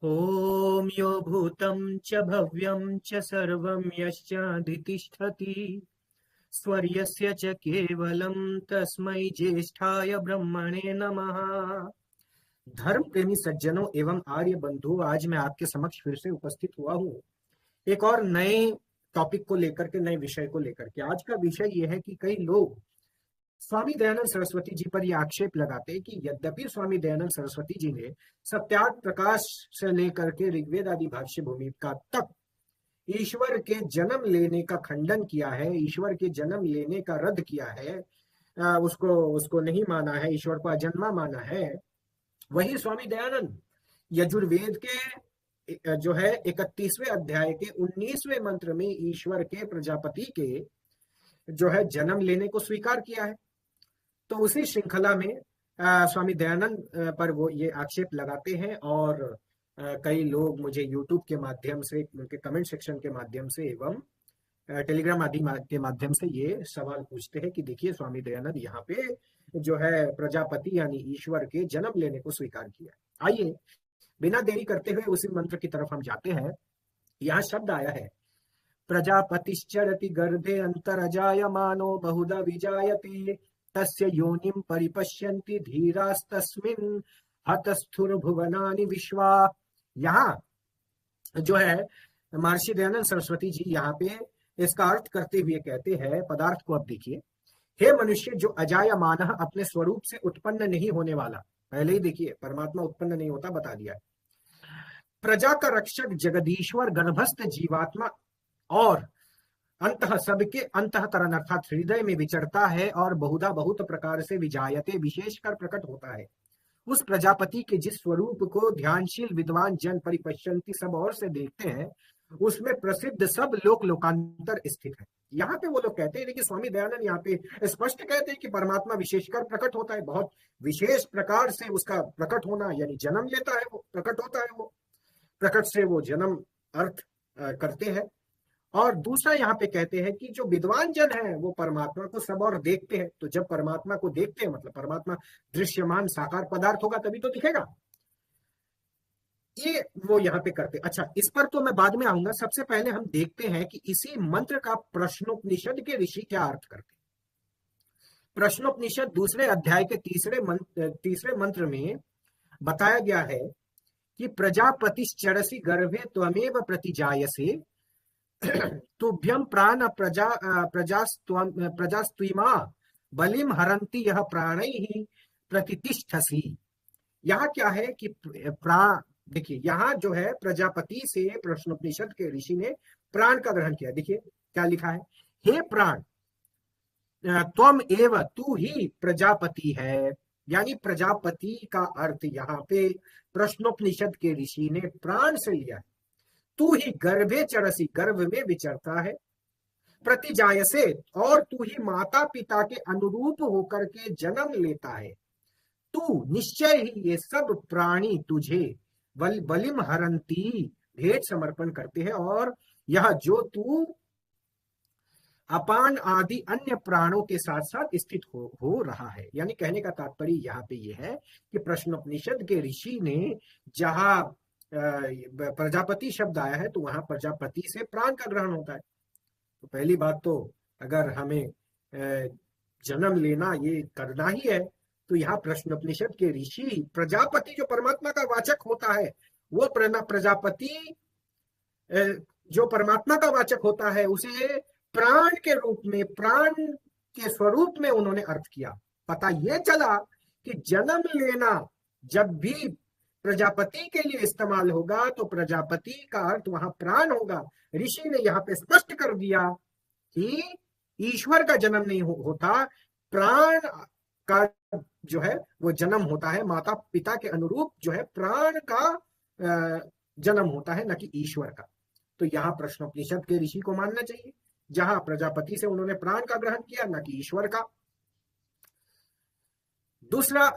ॐ यो भूतं च भव्यं च सर्वं यश्चाधितिष्ठति स्वर्यस्य च केवलं तस्मै ज्येष्ठाय ब्रह्मणे नमः। धर्म प्रेमी सज्जनों एवं आर्य बंधु, आज मैं आपके समक्ष फिर से उपस्थित हुआ हूँ एक और नए टॉपिक को लेकर के, नए विषय को लेकर के। आज का विषय यह है कि कई लोग स्वामी दयानंद सरस्वती जी पर यह आक्षेप लगाते हैं कि यद्यपि स्वामी दयानंद सरस्वती जी ने सत्यार्थ प्रकाश से लेकर के ऋग्वेद आदि भाष्य भूमिका तक ईश्वर के जन्म लेने का खंडन किया है, ईश्वर के जन्म लेने का रद्द किया है, उसको उसको नहीं माना है, ईश्वर को अजन्मा माना है, वही स्वामी दयानंद यजुर्वेद के जो है 31वें अध्याय के 19वें मंत्र में ईश्वर के प्रजापति के जो है जन्म लेने को स्वीकार किया है। तो उसी श्रृंखला में स्वामी दयानंद पर वो ये आक्षेप लगाते हैं और कई लोग मुझे यूट्यूब के माध्यम से, उनके कमेंट सेक्शन के माध्यम से एवं टेलीग्राम आदि के माध्यम से ये सवाल पूछते हैं कि देखिए स्वामी दयानंद यहाँ पे जो है प्रजापति यानी ईश्वर के जन्म लेने को स्वीकार किया। आइए बिना देरी करते हुए उसी मंत्र की तरफ हम जाते हैं। यहाँ शब्द आया है प्रजापतिश्चरति गर्भे अंतरजायमानो बहुधा विजायते तस्य योनिं परिपश्यन्ति धीरास्तस्मिन् हतस्थुर्भुवनानि विश्वा। यहाँ जो है महर्षि दयानंद सरस्वती जी यहाँ पे इसका अर्थ करते हुए कहते हैं, पदार्थ को अब देखिए, हे मनुष्य जो अजायमान अपने स्वरूप से उत्पन्न नहीं होने वाला, पहले ही देखिए परमात्मा उत्पन्न नहीं होता, बता दिया। प्रजा का रक्षक जगदीश्वर गर्भस्थ जीवात्मा और अंतः सबके अंतःकरण अर्थात हृदय में विचरता है और बहुधा बहुत प्रकार से विजायते विशेषकर प्रकट होता है। उस प्रजापति के जिस स्वरूप को ध्यानशील विद्वान जन परिपश्यंती सब और से देखते हैं, उसमें प्रसिद्ध सब लोक लोकांतर स्थित है। यहाँ पे वो लोग कहते हैं कि स्वामी दयानंद यहाँ पे स्पष्ट कहते हैं कि परमात्मा विशेषकर प्रकट होता है, बहुत विशेष प्रकार से उसका प्रकट होना यानी जन्म लेता है, वो प्रकट होता है, वो प्रकट से वो जन्म अर्थ करते हैं। और दूसरा यहाँ पे कहते हैं कि जो विद्वान जन है वो परमात्मा को सब और देखते हैं। तो जब परमात्मा को देखते हैं मतलब परमात्मा दृश्यमान साकार पदार्थ होगा तभी तो दिखेगा, ये वो यहाँ पे करते। अच्छा, इस पर तो मैं बाद में आऊंगा, सबसे पहले हम देखते हैं कि इसी मंत्र का प्रश्नोपनिषद के ऋषि क्या अर्थ करते। प्रश्नोपनिषद दूसरे अध्याय के तीसरे मंत्र में बताया गया है कि प्रजापतिश्चरसि गर्भे त्वमेव प्रतिजायसे तुभ्यं प्राण प्रजास्त्विमा बलिम हरन्ति यह प्राणैहि प्रतितिष्ठसि। यहाँ क्या है कि देखिए यहाँ जो है प्रजापति से प्रश्नोपनिषद के ऋषि ने प्राण का ग्रहण किया। देखिए क्या लिखा है, हे प्राण त्वम एव, तू ही प्रजापति है, यानी प्रजापति का अर्थ यहाँ पे प्रश्नोपनिषद के ऋषि ने प्राण से लिया है। तू ही गर्भे चरसी, गर्भ में विचरता है, प्रतिजायसे, और तू ही माता पिता के अनुरूप होकर के जन्म लेता है। तू निश्चय ही ये सब प्राणी तुझे बलिम हरंती, भेंट समर्पण करते हैं, और यह जो तू अपान आदि अन्य प्राणों के साथ साथ स्थित हो रहा है। यानी कहने का तात्पर्य यहाँ पे ये है कि प्रश्नोपनिषद के ऋषि ने जहां प्रजापति शब्द आया है तो वहां प्रजापति से प्राण का ग्रहण होता है। तो पहली बात तो अगर हमें जन्म लेना ये करना ही है तो यहाँ प्रश्नोपनिषद के ऋषि प्रजापति जो परमात्मा का वाचक होता है, वो प्रजापति जो परमात्मा का वाचक होता है उसे प्राण के रूप में, प्राण के स्वरूप में उन्होंने अर्थ किया। पता ये चला कि जन्म लेना जब भी प्रजापति के लिए इस्तेमाल होगा तो प्रजापति का अर्थ वहां प्राण होगा। ऋषि ने यहाँ पे स्पष्ट कर दिया कि ईश्वर का जन्म नहीं होता, प्राण का जो है वो जन्म होता है, माता पिता के अनुरूप जो है प्राण का जन्म होता है, न कि ईश्वर का। तो यहाँ प्रश्नोपनिषद के ऋषि को मानना चाहिए, जहां प्रजापति से उन्होंने प्राण का ग्रहण किया, न कि ईश्वर का। दूसरा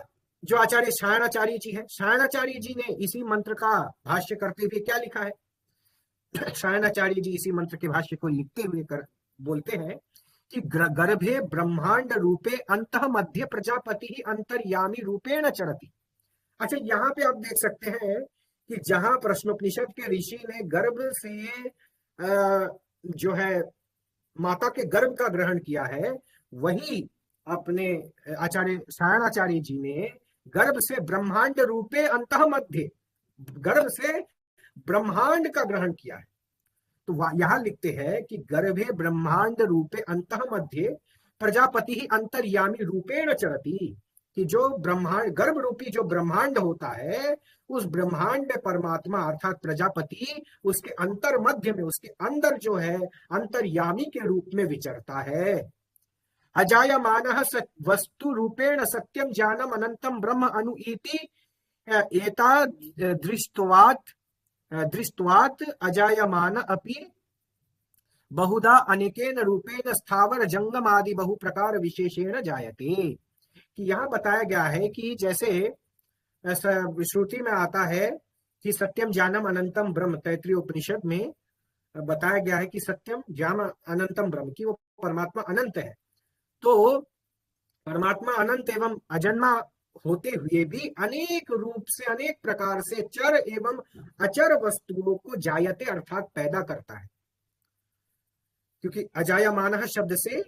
जो आचार्य सायणाचार्य जी है, सायणाचार्य जी ने इसी मंत्र का भाष्य करते हुए क्या लिखा है। सायणाचार्य जी इसी मंत्र के भाष्य को लिखते हुए बोलते हैं कि गर्भे ब्रह्मांड रूपे अंतः मध्य प्रजापति ही अंतर्यामी रूपेण चरति। अच्छा, यहाँ पे आप देख सकते हैं कि जहां प्रश्नोपनिषद के ऋषि ने गर्भ से जो है माता के गर्भ का ग्रहण किया है, वही अपने आचार्य सायणाचार्य जी ने गर्भ से ब्रह्मांड रूपे अंतः मध्य, गर्भ से ब्रह्मांड का ग्रहण किया है। तो यहां लिखते हैं कि गर्भे ब्रह्मांड रूपे अंतः मध्य प्रजापति ही अंतर्यामी रूपेण चरति, कि जो ब्रह्मांड गर्भ रूपी जो ब्रह्मांड होता है, उस ब्रह्मांड में परमात्मा अर्थात प्रजापति उसके अंतर मध्य में, उसके अंदर जो है अंतर्यामी के रूप में विचरता है। अजायमानः वस्तु रूपेण सत्यम ज्ञानम अनंतम ब्रह्म अनुईति एता दृष्टवात् अजायमान अपि बहुधा अनेकेन रूपेण स्थावर जंगम आदि बहु प्रकार विशेषेण जायते। कि यहाँ बताया गया है कि जैसे श्रुति में आता है कि सत्यम ज्ञानम अनंतम ब्रह्म, तैत्रीय उपनिषद में बताया गया है कि सत्यम ज्ञान अनंतम ब्रह्म, की वो परमात्मा अनंत है। तो परमात्मा अनंत एवं अजन्मा होते हुए भी अनेक रूप से, अनेक प्रकार से चर एवं अचर वस्तुओं को जायते अर्थात पैदा करता है। क्योंकि अजायमानः शब्द से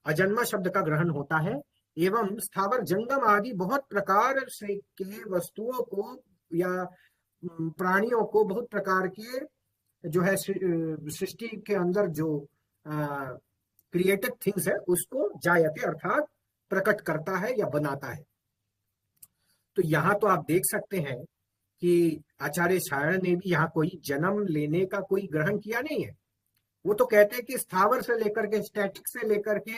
अजन्मा शब्द का ग्रहण होता है, एवं स्थावर जंगम आदि बहुत प्रकार से के वस्तुओं को या प्राणियों को, बहुत प्रकार के जो है सृष्टि के अंदर जो क्रिएटेड थिंग्स है उसको जायते अर्थात प्रकट करता है या बनाता है। तो यहाँ तो आप देख सकते हैं कि आचार्य सायण ने भी यहाँ कोई जन्म लेने का कोई ग्रहण किया नहीं है। वो तो कहते हैं कि स्थावर से लेकर के, स्टैटिक से लेकर के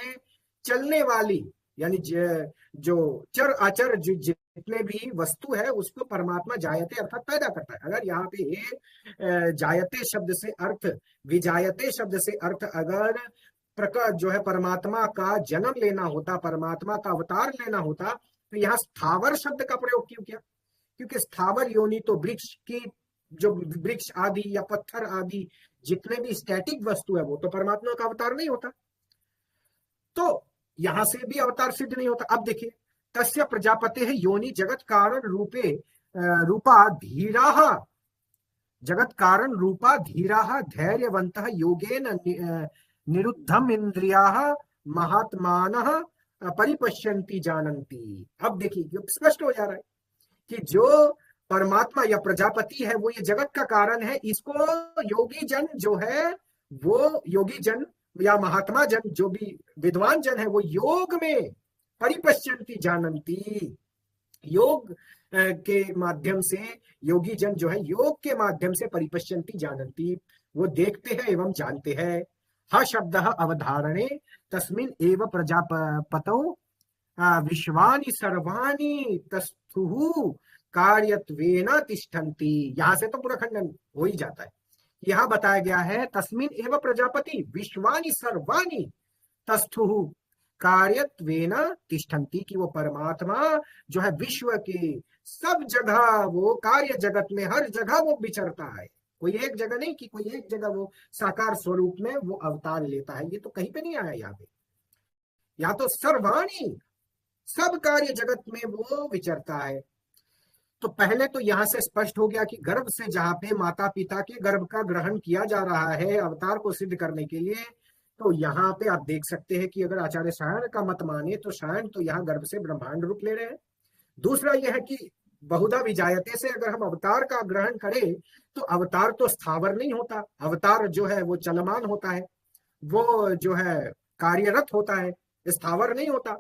चलने वाली, यानी जो चर अचर जितने भी वस्तु है उसको परमात्मा जायते अर्थात पैदा करता है। अगर यहाँ पे जायते शब्द से अर्थ, विजायते शब्द से अर्थ अगर प्रकट जो है परमात्मा का जन्म लेना होता, परमात्मा का अवतार लेना होता, तो यहाँ स्थावर शब्द का प्रयोग क्यों किया? क्योंकि स्थावर योनि तो वृक्ष की, जो वृक्ष आदि या पत्थर आदि जितने भी स्टैटिक वस्तु है वो तो परमात्मा का अवतार नहीं होता, तो यहां से भी अवतार सिद्ध नहीं होता। अब देखिए, तस्य प्रजापते है योनि जगत कारण रूपे रूपा धीराः, जगत कारण रूपा धीराः धैर्यवन्तः योगेन निरुद्धम इंद्रियाः महात्मानः परिपश्यन्ति जानन्ति। अब देखिए स्पष्ट हो जा रहा है कि जो परमात्मा या प्रजापति है वो ये जगत का कारण है, इसको योगी जन जो है, वो योगी जन या महात्मा जन, जो भी विद्वान जन है, वो योग में परिपश्यन्ति जानन्ति, योग के माध्यम से योगी जन जो है योग के माध्यम से परिपश्यन्ति जानन्ति, वो देखते हैं एवं जानते हैं। ह शब्द अवधारणे तस्मिन् एव प्रजापतौ विश्वानि सर्वाणि तस्थुः कार्यत्वेन तिष्ठन्ति। यहां से तो पूरा खंडन हो ही जाता है। यहां बताया गया है तस्मिन् एव प्रजापति विश्वानि सर्वाणि तस्थुः कार्यत्वेन तिष्ठन्ति, कि वो परमात्मा जो है विश्व के सब जगह, वो कार्य जगत में हर जगह वो विचरता है। कोई एक जगह नहीं कि कोई एक जगह वो साकार स्वरूप में वो अवतार लेता है, ये तो कहीं पे नहीं आया यहाँ पे। या तो सर्वाणी, सब कार्य जगत में वो विचरता है। तो पहले तो यहां से स्पष्ट हो गया कि गर्भ से, जहां पे माता पिता के गर्भ का ग्रहण किया जा रहा है अवतार को सिद्ध करने के लिए, तो यहाँ पे आप देख सकते हैं कि अगर आचार्य सायण का मत माने तो सायण तो यहाँ गर्भ से ब्रह्मांड रूप ले रहे हैं। दूसरा यह है कि बहुधा विजायते से अगर हम अवतार का ग्रहण करें तो अवतार तो स्थावर नहीं होता, अवतार जो है वो चलमान होता है, वो जो है कार्यरत होता है, स्थावर नहीं होता।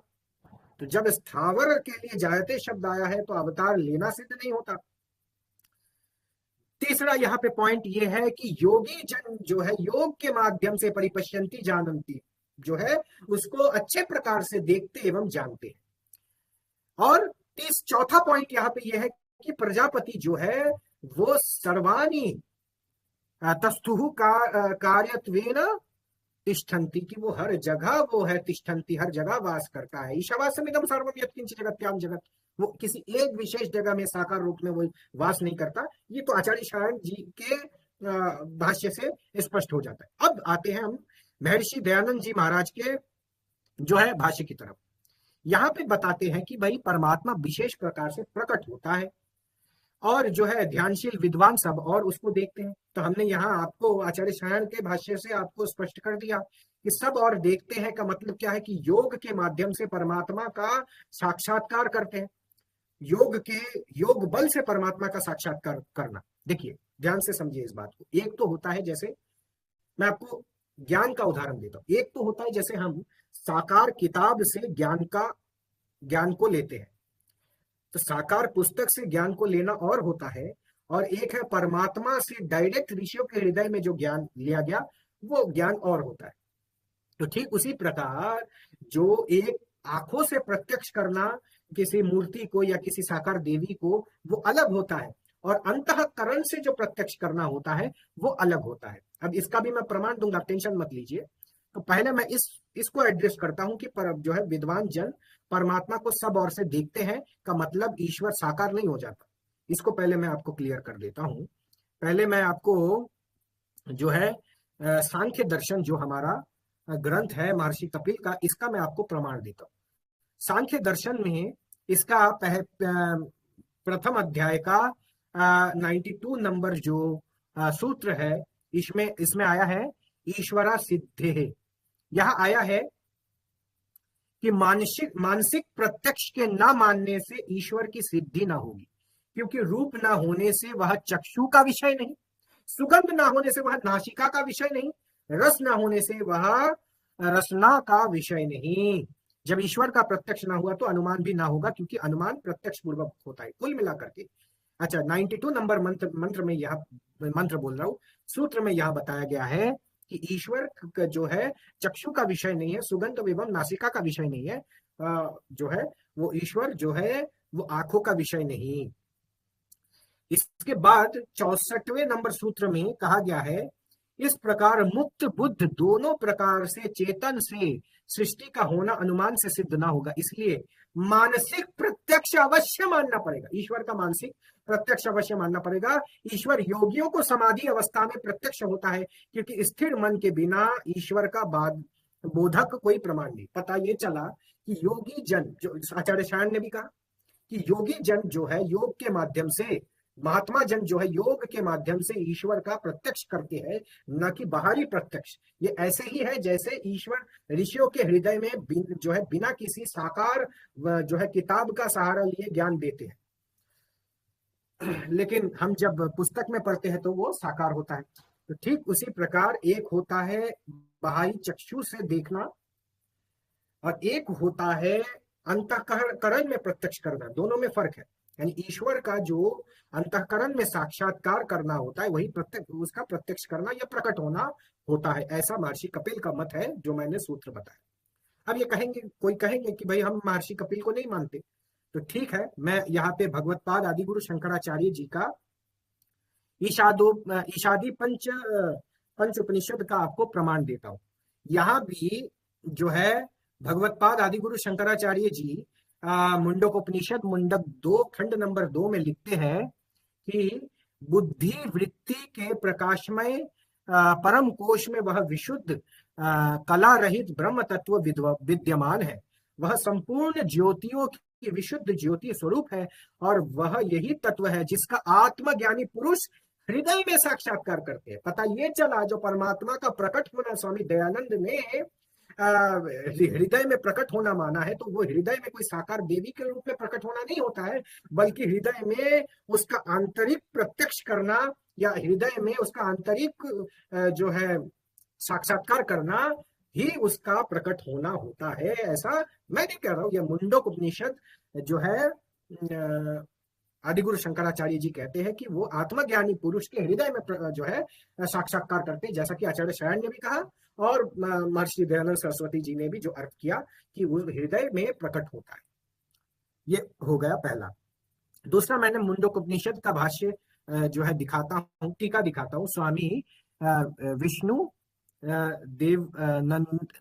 तो जब स्थावर के लिए जायते शब्द आया है तो अवतार लेना सिद्ध नहीं होता। तीसरा यहाँ पे पॉइंट ये है कि योगी जन जो है योग के माध्यम से परिपश्यन्ति जानन्ति, जो है उसको अच्छे प्रकार से देखते एवं जानते हैं। और चौथा पॉइंट यहाँ पे यह है कि प्रजापति जो है वो सर्वाणी तस्थुः कार्यत्वेन तिष्ठन्ति, कि वो हर जगह वो है, तिष्ठन्ति हर जगह वास करता है। ईशावास्यमिदं सर्वं यत्किंच जगत्यां जगत, वो किसी एक विशेष जगह में साकार रूप में वो वास नहीं करता। ये तो आचार्य सायण जी के भाष्य से स्पष्ट हो जाता है। अब आते हैं हम महर्षि दयानंद जी महाराज के जो है भाष्य की तरफ। यहाँ पे बताते हैं कि भाई परमात्मा विशेष प्रकार से प्रकट होता है, और जो है ध्यानशील विद्वान सब और उसको देखते हैं। तो हमने यहाँ आपको आचार्य शयन के भाष्य से आपको स्पष्ट कर दिया कि सब और देखते हैं का मतलब क्या है कि योग के माध्यम से परमात्मा का साक्षात्कार करते हैं। योग बल से परमात्मा का साक्षात्कार करना। देखिए ध्यान से समझिए इस बात को। एक तो होता है, जैसे मैं आपको ज्ञान का उदाहरण देता हूं, एक तो होता है जैसे हम साकार किताब से ज्ञान को लेते हैं, तो साकार पुस्तक से ज्ञान को लेना और होता है, और एक है परमात्मा से डायरेक्ट ऋषियों के हृदय में जो ज्ञान लिया गया वो ज्ञान और होता है। तो ठीक उसी प्रकार जो एक आंखों से प्रत्यक्ष करना किसी मूर्ति को या किसी साकार देवी को वो अलग होता है, और अंतःकरण से जो प्रत्यक्ष करना होता है वो अलग होता है। अब इसका भी मैं प्रमाण दूंगा, टेंशन मत लीजिए। तो पहले मैं इसको एड्रेस करता हूं कि जो है विद्वान जन परमात्मा को सब ओर से देखते हैं का मतलब ईश्वर साकार नहीं हो जाता। इसको पहले मैं आपको क्लियर कर देता हूं। पहले मैं आपको जो है सांख्य दर्शन जो हमारा ग्रंथ है महर्षि कपिल का, इसका मैं आपको प्रमाण देता हूं। सांख्य दर्शन में इसका प्रथम अध्याय का 92 नंबर जो सूत्र है, इसमें आया है ईश्वरा सिद्धे। यह आया है कि मानसिक प्रत्यक्ष के न मानने से ईश्वर की सिद्धि ना होगी, क्योंकि रूप ना होने से वह चक्षु का विषय नहीं, सुगंध ना होने से वह नासिका का विषय नहीं, रस ना होने से वह रसना का विषय नहीं। जब ईश्वर का प्रत्यक्ष ना हुआ तो अनुमान भी ना होगा, क्योंकि अनुमान प्रत्यक्ष पूर्वक होता है कुल मिलाकर के। अच्छा, 92 नंबर मंत्र में यह मंत्र बोल रहा हूं, सूत्र में यह बताया गया है कि ईश्वर जो है चक्षु का विषय नहीं है, सुगंध एवं नासिका का विषय नहीं है, जो है वो ईश्वर जो है वो आंखों का विषय नहीं। इसके बाद 64वें नंबर सूत्र में कहा गया है, इस प्रकार मुक्त बुद्ध दोनों प्रकार से चेतन से सृष्टि का होना अनुमान से सिद्ध ना होगा, इसलिए मानसिक प्रत्यक्ष अवश्य मानना पड़ेगा। ईश्वर का मानसिक प्रत्यक्ष अवश्य मानना पड़ेगा। ईश्वर योगियों को समाधि अवस्था में प्रत्यक्ष होता है, क्योंकि स्थिर मन के बिना ईश्वर का बोधक कोई प्रमाण नहीं। पता ये चला कि योगी जन, जो आचार्य शयन ने भी कहा कि योगी जन जो है योग के माध्यम से, महात्मा जन जो है योग के माध्यम से ईश्वर का प्रत्यक्ष करते हैं, न कि बाहरी प्रत्यक्ष। ये ऐसे ही है जैसे ईश्वर ऋषियों के हृदय में जो है बिना किसी साकार जो है किताब का सहारा लिए ज्ञान देते हैं, लेकिन हम जब पुस्तक में पढ़ते हैं तो वो साकार होता है। तो ठीक उसी प्रकार एक होता है बाहरी चक्षु से देखना, और एक होता है अंतःकरण में प्रत्यक्ष करना। दोनों में फर्क है। यानी ईश्वर का जो अंतःकरण में साक्षात्कार करना होता है वही उसका प्रत्यक्ष करना या प्रकट होना होता है। ऐसा महर्षि कपिल का मत है जो मैंने सूत्र बताया। अब ये कोई कहेंगे कि भाई हम महर्षि कपिल को नहीं मानते, तो ठीक है, मैं यहाँ पे भगवत्पाद आदिगुरु शंकराचार्य जी का ईशादी पंच उपनिषद का आपको प्रमाण देता हूं। यहाँ भी जो है भगवत्पाद आदिगुरु शंकराचार्य जी मुंडकोपनिषद मुंडक 2 खंड नंबर 2 में लिखते हैं कि बुद्धि वृत्ति के प्रकाशमय परम कोश में वह विशुद्ध कला रहित ब्रह्म तत्व विद्यमान है। वह संपूर्ण ज्योतियों की विशुद्ध ज्योति स्वरूप है, और वह यही तत्व है जिसका आत्मज्ञानी पुरुष हृदय में साक्षात्कार करते हैं। पता ये चला जो परमात्मा का प्रकट होना स्वामी दयानंद ने हृदय में प्रकट होना माना है, तो वो हृदय में कोई साकार देवी के रूप में प्रकट होना नहीं होता है, बल्कि हृदय में उसका आंतरिक प्रत्यक्ष करना या हृदय में उसका आंतरिक जो है साक्षात्कार करना ही उसका प्रकट होना होता है। ऐसा मैं नहीं कह रहा हूं, यह मुंडक उपनिषद जो है आदिगुरु शंकराचार्य जी कहते हैं कि वो आत्मज्ञानी पुरुष के हृदय में जो है साक्षात्कार करते हैं, जैसा कि आचार्य शयन ने भी कहा और महर्षि दयानंद सरस्वती जी ने भी जो अर्थ किया कि वो हृदय में प्रकट होता है। ये हो गया पहला। दूसरा, मैंने मुंडक उपनिषद का भाष्य जो है दिखाता हूँ, टीका दिखाता हूँ स्वामी विष्णु देव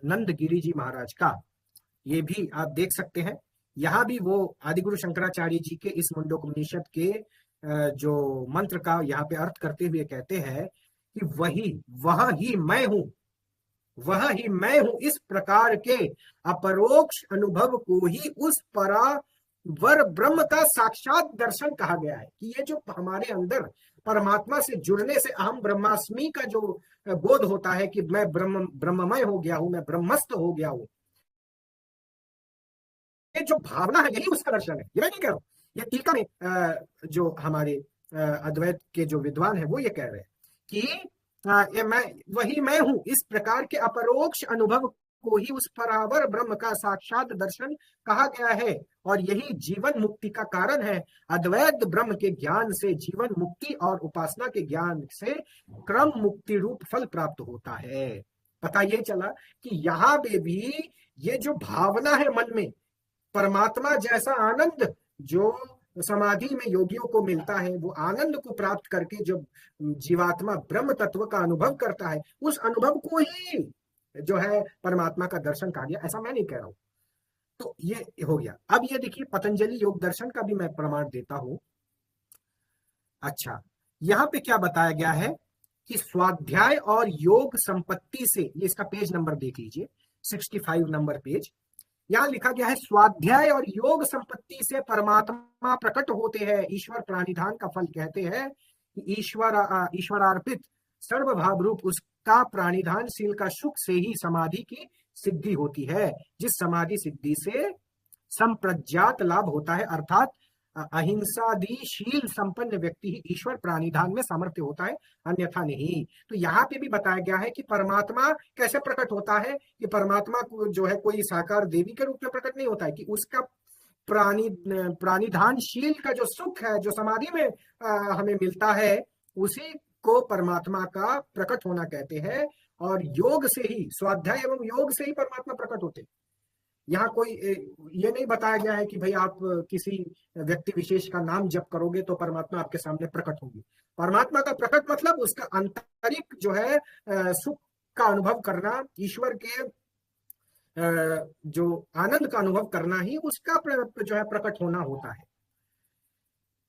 नंदगिरी जी महाराज का। ये भी आप देख सकते हैं। यहाँ भी वो आदिगुरु शंकराचार्य जी के इस मुंडकोपनिषद के जो मंत्र का यहाँ पे अर्थ करते हुए कहते हैं कि वह ही मैं हूं, इस प्रकार के अपरोक्ष अनुभव को ही उस परा वर ब्रह्म का साक्षात दर्शन कहा गया है कि ये जो हमारे अंदर परमात्मा से जुड़ने से अहम ब्रह्मास्मि का जो बोध होता है कि मैं ब्रह्ममय हो गया हूं, मैं ब्रह्मस्थ हो गया हूं, ये जो भावना है यही उसका दर्शन है। ये मैं नहीं कह रहा हूं, ये टीका में जो हमारे अद्वैत के जो विद्वान है वो ये कह रहे हैं कि ये मैं वही मैं हूं, इस प्रकार के अपरोक्ष अनुभव को ही उस परावर ब्रह्म का साक्षात दर्शन कहा गया है और यही जीवन मुक्ति का कारण है। अद्वैत ब्रह्म के ज्ञान से जीवन मुक्ति और उपासना के ज्ञान से क्रम मुक्ति रूप फल प्राप्त होता है। पता ये चला कि यहाँ पे भी ये जो भावना है मन में, परमात्मा जैसा आनंद जो समाधि में योगियों को मिलता है, वो आनंद को प्राप्त करके जब जीवात्मा ब्रह्म तत्व का अनुभव करता है, उस अनुभव को ही जो है परमात्मा का दर्शन कहा गया। ऐसा मैं नहीं कह रहा हूं। तो ये हो गया। अब ये देखिए पतंजलि योग दर्शन का भी मैं प्रमाण देता हूं। अच्छा, यहां पे क्या बताया गया है कि स्वाध्याय और योग संपत्ति से, ये इसका पेज नंबर देख लीजिए, 65 नंबर पेज। यहां लिखा गया है स्वाध्याय और योग संपत्ति से परमात्मा प्रकट होते हैं। ईश्वर प्राणिधान का फल कहते हैं कि ईश्वरार्पित सर्वभाव रूप उसका प्राणिधानशील का सुख से ही समाधि की सिद्धि होती है, जिस समाधि सिद्धि से संप्रज्ञात लाभ होता है, अर्थात अहिंसादिशील संपन्न व्यक्ति ही ईश्वर प्राणिधान में सामर्थ्य होता है, अन्यथा नहीं। तो यहाँ पे भी बताया गया है कि परमात्मा कैसे प्रकट होता है कि परमात्मा को जो है कोई साकार देवी के रूप में प्रकट नहीं होता है, कि उसका प्राणिधानशील का जो सुख है जो समाधि में हमें मिलता है, उसी को परमात्मा का प्रकट होना कहते हैं। और योग से ही, स्वाध्याय एवं योग से ही परमात्मा प्रकट होते हैं। यहाँ कोई ये नहीं बताया गया है कि भाई आप किसी व्यक्ति विशेष का नाम जप करोगे तो परमात्मा आपके सामने प्रकट होगी। परमात्मा का प्रकट मतलब उसका आंतरिक जो है सुख का अनुभव करना, ईश्वर के जो आनंद का अनुभव करना ही उसका जो है प्रकट होना होता है।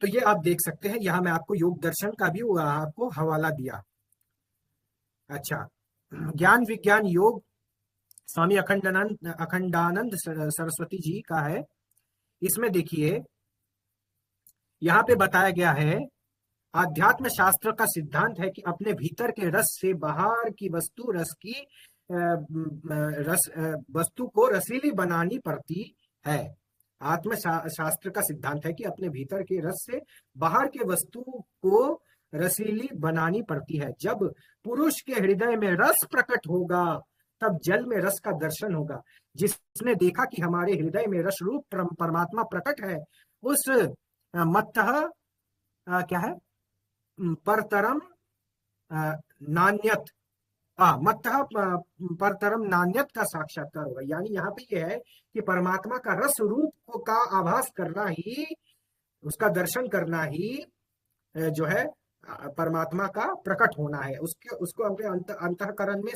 तो ये आप देख सकते हैं, यहाँ मैं आपको योग दर्शन का भी आपको हवाला दिया। अच्छा, ज्ञान विज्ञान योग स्वामी अखंडानंद सरस्वती जी का है। इसमें देखिए यहाँ पे बताया गया है, आध्यात्म शास्त्र का सिद्धांत है कि अपने भीतर के रस से बाहर की वस्तु वस्तु को रसीली बनानी पड़ती है। आत्म शास्त्र का सिद्धांत है कि अपने भीतर के रस से बाहर के वस्तु को रसीली बनानी पड़ती है। जब पुरुष के हृदय में रस प्रकट होगा तब जल में रस का दर्शन होगा। जिसने देखा कि हमारे हृदय में रस रूप परमात्मा प्रकट है, उस मत्तः क्या है, परतरम नान्यत, मत्तः परतरम नान्यत का साक्षात्कार होगा। यानी यहाँ पे ये है कि परमात्मा का रस रूप का आभास करना ही, उसका दर्शन करना ही जो है परमात्मा का प्रकट होना है। उसको अपने अंतःकरण में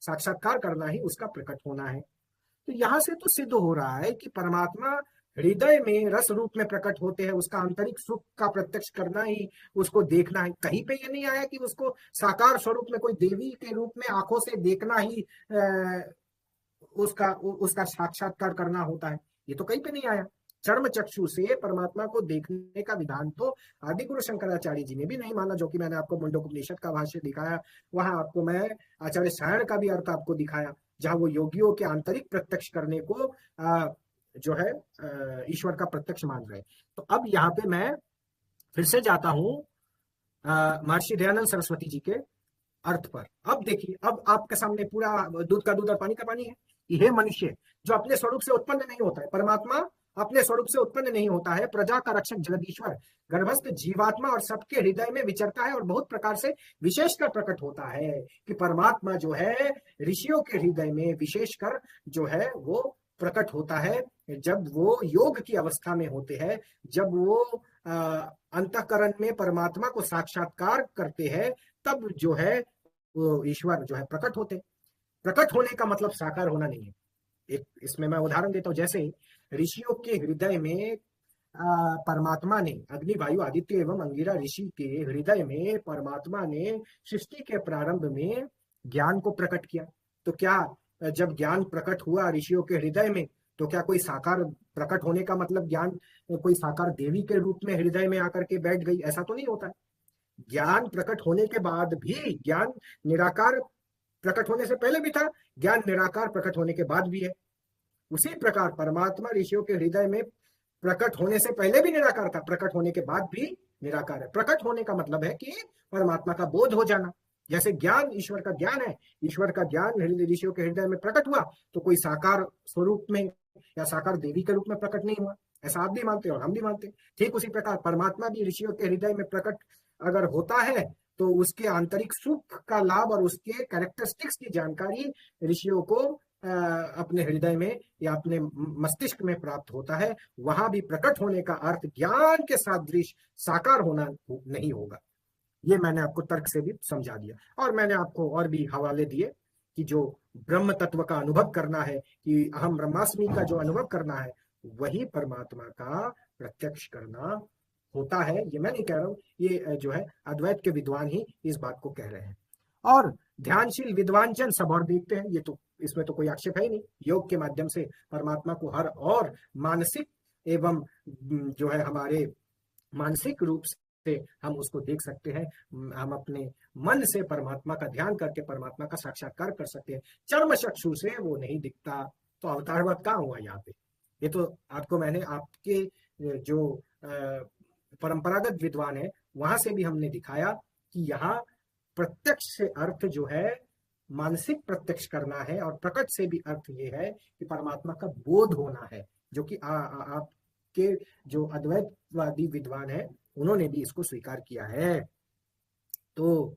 साक्षात्कार करना ही उसका प्रकट होना है। तो यहां से तो सिद्ध हो रहा है कि परमात्मा हृदय में रस रूप में प्रकट होते हैं। उसका आंतरिक सुख का प्रत्यक्ष करना ही, उसको देखना है। कहीं पे ये नहीं आया कि उसको साकार स्वरूप में कोई देवी के रूप में आंखों से देखना ही उसका साक्षात्कार करना होता है। ये तो कहीं पे नहीं आया। चर्म चक्षु से परमात्मा को देखने का विधान तो आदि गुरु शंकराचार्य जी ने भी नहीं माना, जो कि मैंने आपको मुंडकोपनिषद का भाष्य दिखाया। वहां आपको मैं आचार्य सायण का भी अर्थ आपको दिखाया, जहां वो योगियों के आंतरिक प्रत्यक्ष करने को जो है ईश्वर का प्रत्यक्ष मान रहे। तो अब यहाँ पे मैं फिर से जाता हूं महर्षि दयानंद सरस्वती जी के अर्थ पर। अब देखिए, अब आपके सामने पूरा दूध का दूध और पानी का पानी है। यह मनुष्य जो अपने स्वरूप से उत्पन्न नहीं होता है, परमात्मा अपने स्वरूप से उत्पन्न नहीं होता है, प्रजा का रक्षक जगदीश्वर गर्भस्थ जीवात्मा और सबके हृदय में विचरता है और बहुत प्रकार से विशेषकर प्रकट होता है कि परमात्मा जो है ऋषियों के हृदय में विशेषकर जो है वो प्रकट होता है जब वो योग की अवस्था में होते हैं, जब वो अंतःकरण में परमात्मा को साक्षात्कार करते हैं, तब जो है वो ईश्वर जो है प्रकट होते। प्रकट होने का मतलब साकार होना नहीं है। एक इसमें मैं उदाहरण देता हूं, जैसे ऋषियों के हृदय में परमात्मा ने, अग्नि वायु आदित्य एवं अंगिरा ऋषि के हृदय में परमात्मा ने सृष्टि के प्रारंभ में ज्ञान को प्रकट किया। तो क्या जब ज्ञान प्रकट हुआ ऋषियों के हृदय में, तो क्या कोई साकार प्रकट होने का मतलब ज्ञान कोई साकार देवी के रूप में हृदय में आकर के बैठ गई, ऐसा तो नहीं होता है। ज्ञान प्रकट होने के बाद भी, ज्ञान निराकार प्रकट होने से पहले भी था, ज्ञान निराकार प्रकट होने के बाद भी है। उसी प्रकार परमात्मा ऋषियों के हृदय में प्रकट होने से पहले भी निराकार था, प्रकट होने के बाद भी निराकार है। प्रकट होने का मतलब है कि परमात्मा का बोध हो जाना। जैसे ज्ञान ईश्वर का ज्ञान है, ईश्वर का ज्ञान ऋषियों के हृदय में प्रकट हुआ, तो कोई साकार स्वरूप में या साकार देवी के रूप में प्रकट नहीं हुआ, ऐसा आप भी मानते हैं और हम भी मानते हैं। ठीक उसी प्रकार परमात्मा भी ऋषियों के हृदय में प्रकट अगर होता है तो उसके आंतरिक सुख का लाभ और उसके कैरेक्टरिस्टिक्स की जानकारी ऋषियों को अपने हृदय में या अपने मस्तिष्क में प्राप्त होता है। वहां भी प्रकट होने का अर्थ ज्ञान के सादृश साकार होना नहीं होगा। ये मैंने आपको तर्क से भी समझा दिया, और मैंने आपको और भी हवाले दिए कि जो ब्रह्म तत्व का अनुभव करना है, कि अहम ब्रह्मास्मि का जो अनुभव करना है, वही परमात्मा का प्रत्यक्ष करना होता है। ये मैं नहीं कह रहा हूं, ये जो है अद्वैत के विद्वान ही इस बात को कह रहे हैं। और ध्यानशील विद्वान जन सब और देखते हैं, ये तो इसमें तो कोई आक्षेप है ही नहीं। योग के माध्यम से परमात्मा को हर और मानसिक एवं जो है हमारे मानसिक रूप से हम उसको देख सकते हैं। हम अपने मन से परमात्मा का ध्यान करके परमात्मा का साक्षात्कार कर सकते हैं। चर्म चक्षु से वो नहीं दिखता, तो अवतारवत कहाँ हुआ यहाँ पे? ये तो आपको मैंने आपके जो परंपरागत विद्वान है वहां से भी हमने दिखाया कि यहाँ प्रत्यक्ष से अर्थ जो है मानसिक प्रत्यक्ष करना है, और प्रकट से भी अर्थ ये है कि परमात्मा का बोध होना है, जो कि आपके जो अद्वैतवादी विद्वान है उन्होंने भी इसको स्वीकार किया है। तो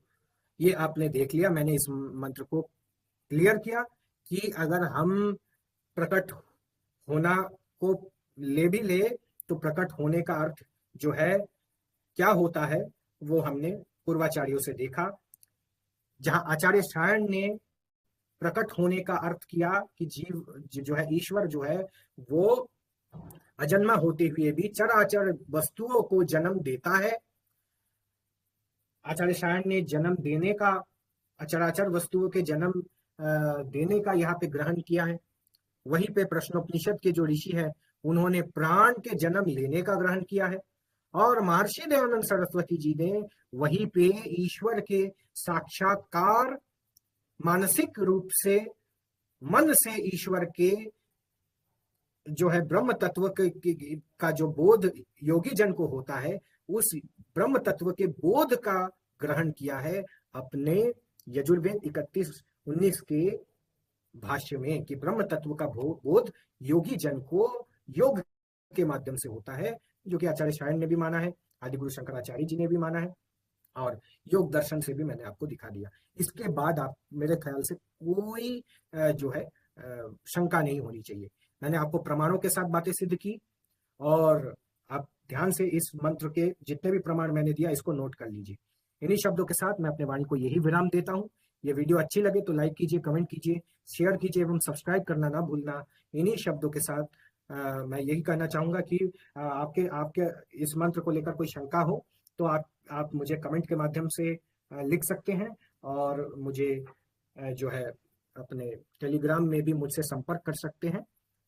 ये आपने देख लिया, मैंने इस मंत्र को क्लियर किया कि अगर हम प्रकट होना को ले भी ले तो प्रकट होने का अर्थ जो है क्या होता है वो हमने पूर्वाचार्यों से देखा। जहां आचार्य सायण ने प्रकट होने का अर्थ किया कि जीव जो है, ईश्वर जो है वो अजन्मा होते हुए भी चराचर वस्तुओं को जन्म देता है। आचार्य सायण ने जन्म देने का, अचराचर वस्तुओं के जन्म देने का यहाँ पे ग्रहण किया है। वहीं पे प्रश्नोपनिषद के जो ऋषि है उन्होंने प्राण के जन्म लेने का ग्रहण किया है, और महर्षि दयानंद सरस्वती जी ने वहीं पे ईश्वर के साक्षात्कार मानसिक रूप से मन से ईश्वर के जो है ब्रह्म तत्व का जो बोध योगी जन को होता है, उस ब्रह्म तत्व के बोध का ग्रहण किया है अपने यजुर्वेद 31:19 के भाष्य में, कि ब्रह्म तत्व का बोध योगी जन को योग के माध्यम से होता है, जो कि आचार्य सायण ने भी माना है, आदिगुरु शंकराचार्य जी ने भी माना है, और योग दर्शन से भी मैंने आपको दिखा दिया। इसके बाद आप मेरे ख्याल से कोई जो है शंका नहीं होनी चाहिए। मैंने आपको प्रमाणों के साथ बातें सिद्ध की, और आप ध्यान से इस मंत्र के जितने भी प्रमाण मैंने दिया इसको नोट कर लीजिए। इन्हीं शब्दों के साथ मैं अपने वाणी को यही विराम देता हूँ। ये वीडियो अच्छी लगे तो लाइक कीजिए, कमेंट कीजिए, शेयर कीजिए एवं सब्सक्राइब करना ना भूलना। इन्हीं शब्दों के साथ मैं यही कहना चाहूंगा कि आपके इस मंत्र को लेकर कोई शंका हो तो आप मुझे कमेंट के माध्यम से लिख सकते हैं, और मुझे जो है अपने टेलीग्राम में भी मुझसे संपर्क कर सकते हैं।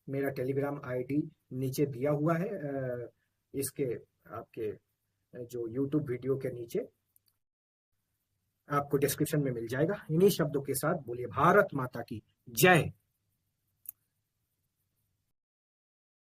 मेरा टेलीग्राम आईडी नीचे दिया हुआ है, इसके आपके जो यूट्यूब वीडियो के नीचे आपको डिस्क्रिप्शन में मिल जाएगा। इन्हीं शब्दों के साथ बोलिए भारत माता की जय।